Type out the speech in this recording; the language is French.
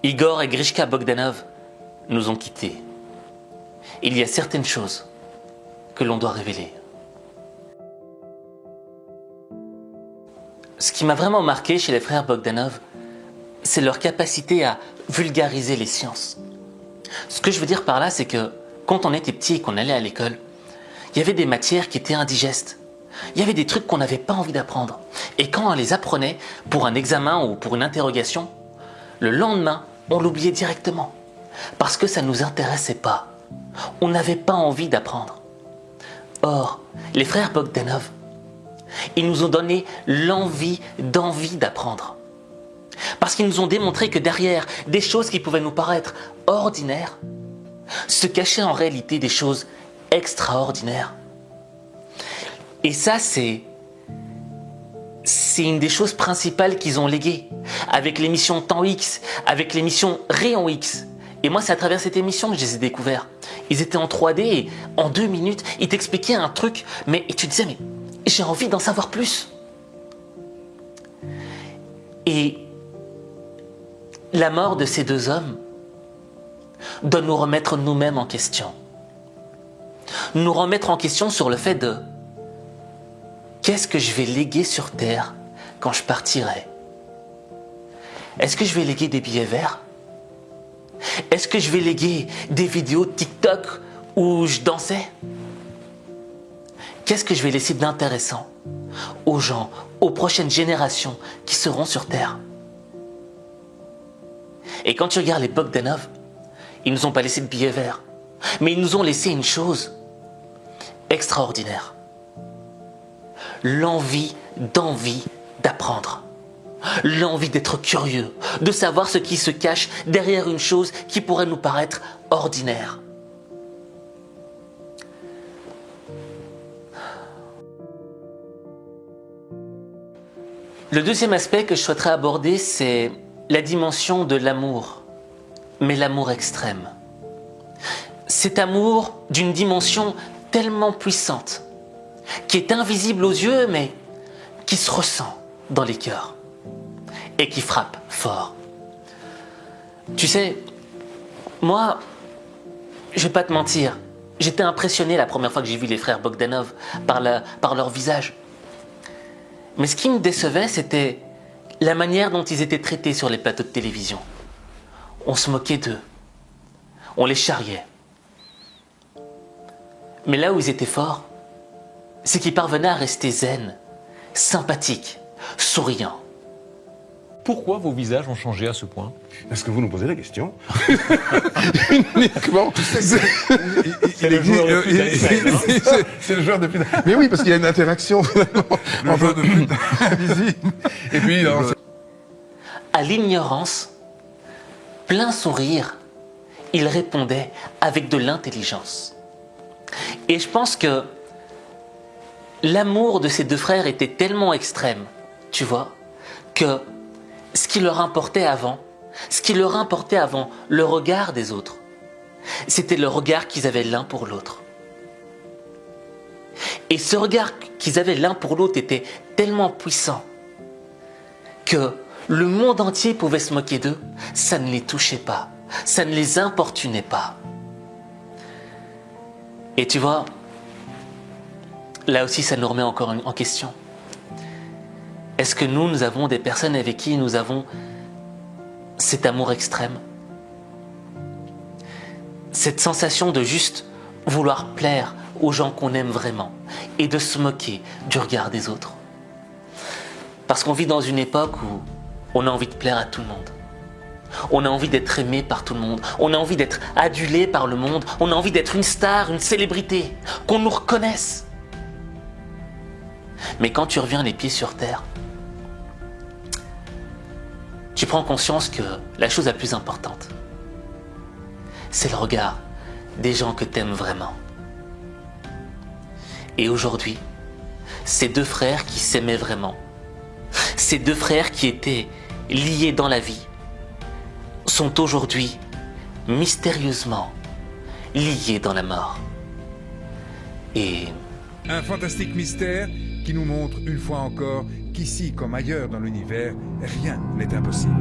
Igor et Grishka Bogdanov nous ont quittés. Il y a certaines choses que l'on doit révéler. Ce qui m'a vraiment marqué chez les frères Bogdanov, c'est leur capacité à vulgariser les sciences. Ce que je veux dire par là, c'est que quand on était petit et qu'on allait à l'école, il y avait des matières qui étaient indigestes. Il y avait des trucs qu'on n'avait pas envie d'apprendre. Et quand on les apprenait pour un examen ou pour une interrogation, le lendemain, on l'oubliait directement. Parce que ça ne nous intéressait pas. On n'avait pas envie d'apprendre. Or, les frères Bogdanov, ils nous ont donné l'envie d'apprendre. Parce qu'ils nous ont démontré que derrière des choses qui pouvaient nous paraître ordinaires, se cachaient en réalité des choses extraordinaires. Et ça, c'est une des choses principales qu'ils ont léguées. Avec l'émission Temps X, avec l'émission Rayon X. Et moi, c'est à travers cette émission que je les ai découverts. Ils étaient en 3D et en 2 minutes, ils t'expliquaient un truc, et tu te disais, mais j'ai envie d'en savoir plus. Et la mort de ces 2 hommes doit nous remettre nous-mêmes en question. Nous remettre en question sur le fait de qu'est-ce que je vais léguer sur Terre quand je partirai? Est-ce que je vais léguer des billets verts? Est-ce que je vais léguer des vidéos TikTok où je dansais? Qu'est-ce que je vais laisser d'intéressant aux gens, aux prochaines générations qui seront sur Terre? Et quand tu regardes les Bogdanov, ils ne nous ont pas laissé de billets verts, mais ils nous ont laissé une chose extraordinaire. L'envie d'apprendre. L'envie d'être curieux, de savoir ce qui se cache derrière une chose qui pourrait nous paraître ordinaire. Le deuxième aspect que je souhaiterais aborder, c'est la dimension de l'amour, mais l'amour extrême. Cet amour d'une dimension tellement puissante, qui est invisible aux yeux, mais qui se ressent dans les cœurs et qui frappe fort. Tu sais, moi, je vais pas te mentir, j'étais impressionné la première fois que j'ai vu les frères Bogdanov par leur visage. Mais ce qui me décevait, c'était la manière dont ils étaient traités sur les plateaux de télévision. On se moquait d'eux, on les charriait. Mais là où ils étaient forts, c'est qu'ils parvenaient à rester zen, sympathiques, souriants. Pourquoi vos visages ont changé à ce point? Est-ce que vous nous posez la question? Uniquement. C'est le joueur le plus Einstein, C'est le joueur de plus. Mais oui, parce qu'il y a une interaction finalement entre invisible. Et puis, À l'ignorance, plein sourire, il répondait avec de l'intelligence. Et je pense que l'amour de ces 2 frères était tellement extrême, tu vois, que ce qui leur importait avant le regard des autres, c'était le regard qu'ils avaient l'un pour l'autre. Et ce regard qu'ils avaient l'un pour l'autre était tellement puissant que le monde entier pouvait se moquer d'eux, ça ne les touchait pas, ça ne les importunait pas. Et tu vois, là aussi ça nous remet encore en question. Est-ce que nous avons des personnes avec qui nous avons cet amour extrême? Cette sensation de juste vouloir plaire aux gens qu'on aime vraiment et de se moquer du regard des autres. Parce qu'on vit dans une époque où on a envie de plaire à tout le monde. On a envie d'être aimé par tout le monde. On a envie d'être adulé par le monde. On a envie d'être une star, une célébrité, qu'on nous reconnaisse. Mais quand tu reviens les pieds sur terre, tu prends conscience que la chose la plus importante, c'est le regard des gens que t'aimes vraiment. Et aujourd'hui, ces 2 frères qui s'aimaient vraiment, ces 2 frères qui étaient liés dans la vie, sont aujourd'hui mystérieusement liés dans la mort. Et un fantastique mystère qui nous montre une fois encore qu'ici comme ailleurs dans l'univers, rien n'est impossible.